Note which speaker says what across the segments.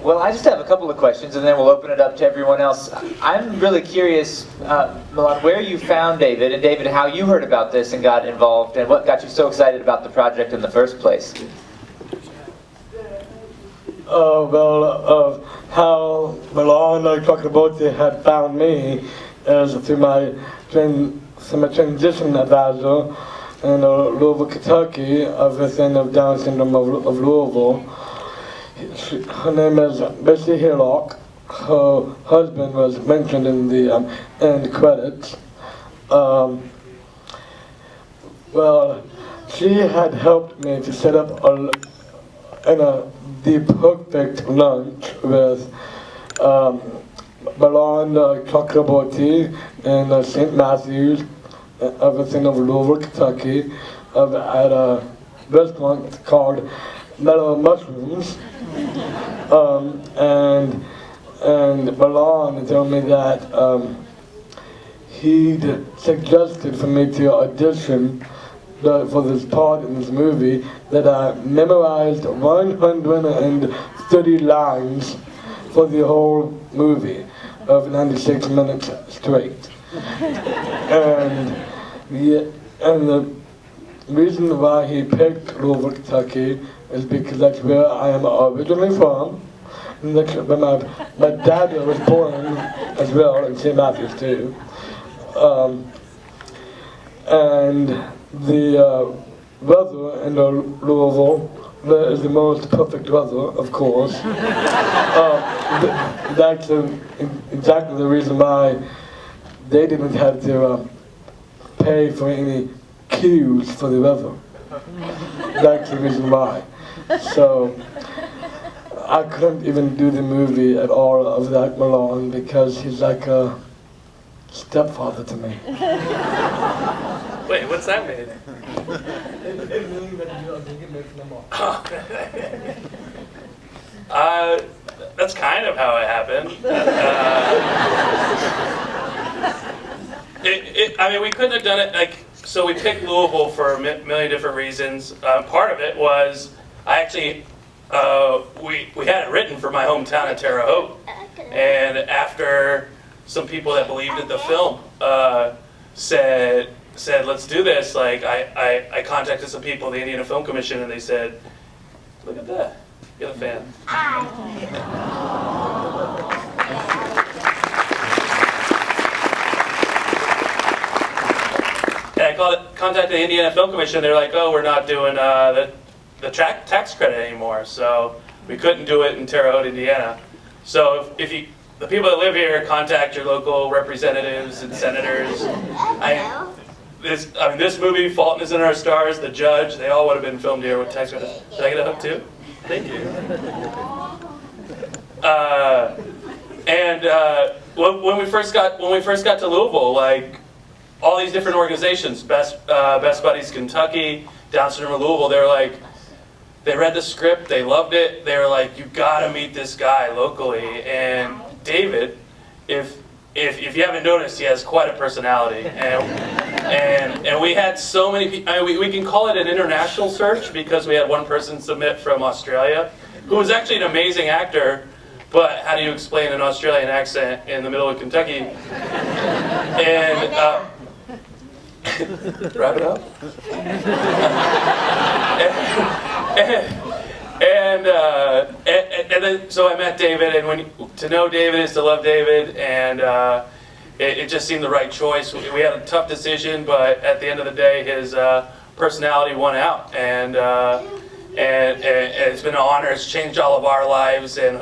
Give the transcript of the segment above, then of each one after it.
Speaker 1: Well, I just have a couple of questions, and then we'll open it up to everyone else. I'm really curious, Milan, where you found David, and David, how you heard about this and got involved, and what got you so excited about the project in the first place.
Speaker 2: How Milan and Chakraborty had found me is through my transition advisor in Louisville, Kentucky, of the Center of Down syndrome of Louisville. Her name is Bessie Hillock. Her husband was mentioned in the end credits. She had helped me to set up the perfect lunch with Milan Chakraborty in St. Matthews of the Center of Louisville, Kentucky, at a restaurant called Mellow Mushrooms. And Milan told me that he'd suggested for me to audition for this part in this movie, that I memorized 130 lines for the whole movie of 96 minutes straight. And the reason why he picked Louisville, Kentucky is because that's where I am originally from, and that's where my dad was born as well, in St. Matthews too. And the weather in Louisville is the most perfect weather, of course. That's exactly the reason why they didn't have to pay for any cues for the weather. That's the reason why. So I couldn't even do the movie at all of that Milan, because he's like a stepfather to me.
Speaker 3: Wait, what's that mean? That's kind of how it happened. I mean, we couldn't have done it, so we picked Louisville for a million different reasons. Part of it was, I actually, we had it written for my hometown of Terre Haute. And after some people that believed in the film said, let's do this, I contacted some people, the Indiana Film Commission, and they said, look at that, you're a fan. And I contacted the Indiana Film Commission. They're like, oh, we're not doing the tax credit anymore, so we couldn't do it in Terre Haute, Indiana. So if you, the people that live here, contact your local representatives and senators. This movie, Fault Is in Our Stars, The Judge, they all would have been filmed here with tax credits. Did I get a hook too? Thank you. When we first got to Louisville, all these different organizations, Best Buddies Kentucky, Down Syndrome Louisville, they read the script, they loved it, they were like, you gotta meet this guy locally. And David, if you haven't noticed, he has quite a personality. And we had so many people, we can call it an international search, because we had one person submit from Australia, who was actually an amazing actor, but how do you explain an Australian accent in the middle of Kentucky? And wrap it up. And then so I met David, and to know David is to love David, and it just seemed the right choice. We had a tough decision, but at the end of the day, his personality won out, and it's been an honor. It's changed all of our lives, and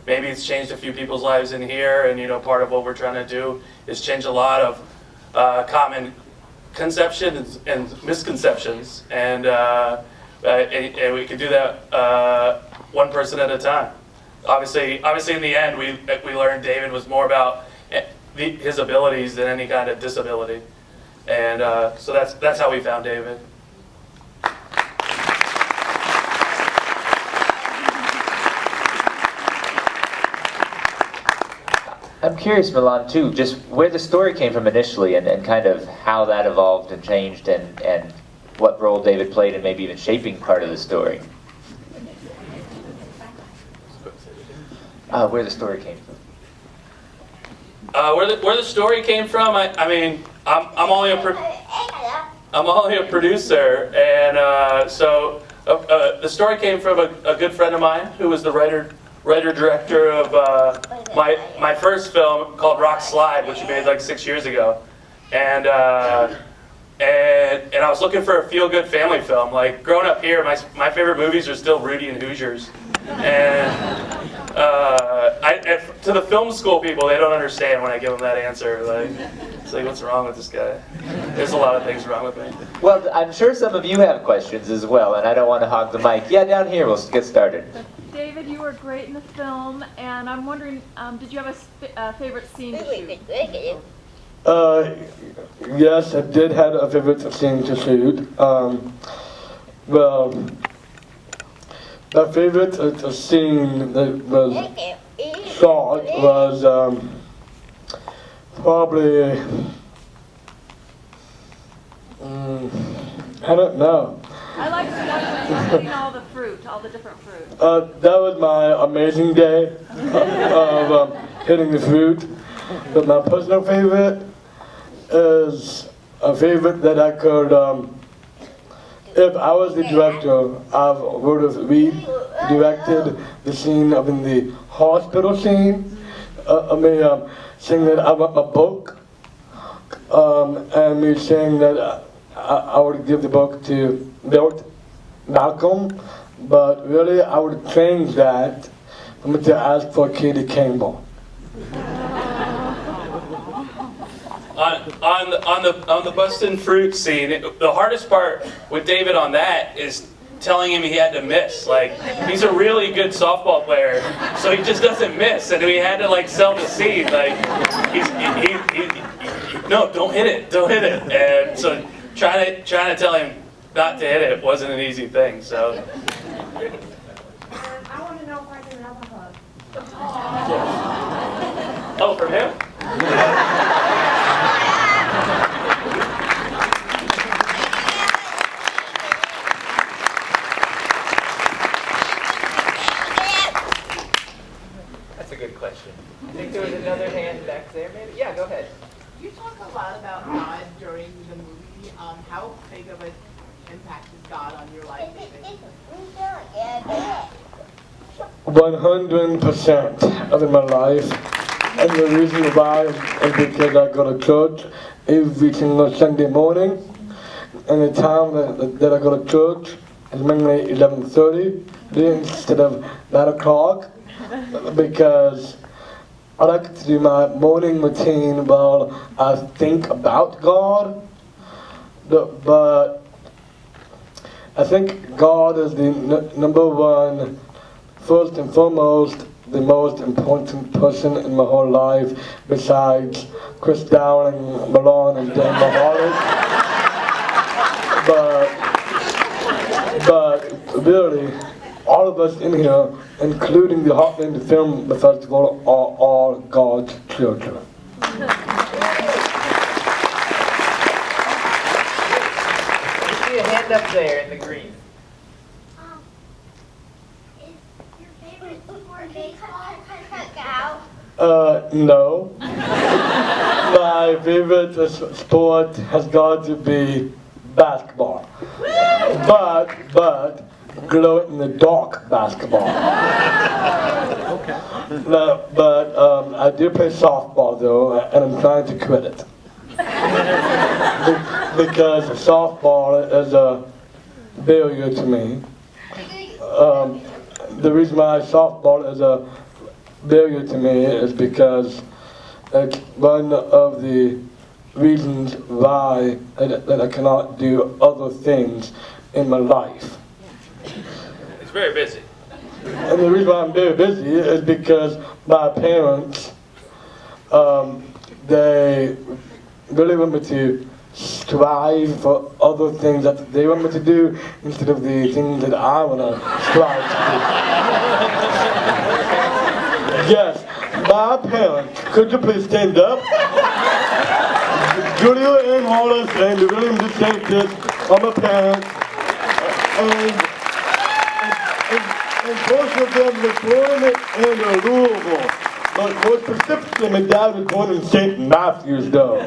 Speaker 3: maybe it's changed a few people's lives in here. And part of what we're trying to do is change a lot of common conceptions and misconceptions, and we can do that one person at a time. Obviously, in the end, we learned David was more about his abilities than any kind of disability, and so that's how we found David.
Speaker 1: I'm curious, Milan, too, just where the story came from initially, and kind of how that evolved and changed, and what role David played in maybe even shaping part of the story. where the story came from.
Speaker 3: Where the story came from, I mean, I'm only a producer, and so the story came from a good friend of mine who was the writer-director of my first film called Rock Slide, which he made like 6 years ago, and I was looking for a feel-good family film. Like growing up here, my favorite movies are still Rudy and Hoosiers, and to the film school people, they don't understand when I give them that answer. Like, it's like, what's wrong with this guy? There's a lot of things wrong with me.
Speaker 1: Well, I'm sure some of you have questions as well, and I don't want to hog the mic. Yeah, down here, we'll get started.
Speaker 4: David, you were great in the film, and I'm wondering, did you have a favorite scene to shoot?
Speaker 2: Yes, I did have a favorite scene to shoot. Well, my favorite scene that was shot was probably, I don't know.
Speaker 4: I like the one when you're eating all the fruit, all the different fruit.
Speaker 2: That was my amazing day of hitting the fruit. But my personal favorite is a favorite that I could, if I was the director, I would have redirected the scene of in the hospital scene. Saying that I want my book, and me saying that I would give the book to Malcolm, but really I would change that to ask for Katie Campbell.
Speaker 3: On the bustin' fruit scene, the hardest part with David on that is telling him he had to miss. Like, he's a really good softball player, so he just doesn't miss, and we had to like sell the scene. Like, no, don't hit it, and so trying to tell him not to hit it wasn't an easy thing. So.
Speaker 5: I want to know if I can have a hug.
Speaker 3: Oh, from him?
Speaker 1: That's a good question. I think there was another hand back there, maybe? Yeah, go ahead.
Speaker 5: You talk a lot about God during the movie. How big of an impact is God on your life, David?
Speaker 2: 100% of my life, and the reason why is because I go to church every single Sunday morning, and the time that I go to church is mainly 11:30 instead of 9 o'clock, because I like to do my morning routine while I think about God, but I think God is the number one, first and foremost, the most important person in my whole life, besides Chris Dowling, Milan, and Dan Mahalik. But really, all of us in here, including the Heartland Film Festival, are all God's children.
Speaker 1: I see a hand up there in the green.
Speaker 6: Is your favorite sport baseball?
Speaker 2: No. My favorite sport has got to be basketball. But glow-in-the-dark basketball. No, but I do play softball though, and I'm trying to quit it. Because softball is a barrier to me. The reason why softball is a barrier to me is because it's one of the reasons why that I cannot do other things in my life.
Speaker 3: He's very busy.
Speaker 2: And the reason why I'm very busy is because my parents, they really want me to strive for other things that they want me to do instead of the things that I want to strive to do. Yes, my parents, could you please stand up? Julia Ann Hollis and William DeSanctis are my parents. And both of them were born in Louisville. But more specifically, my dad was born in St. Matthews, though.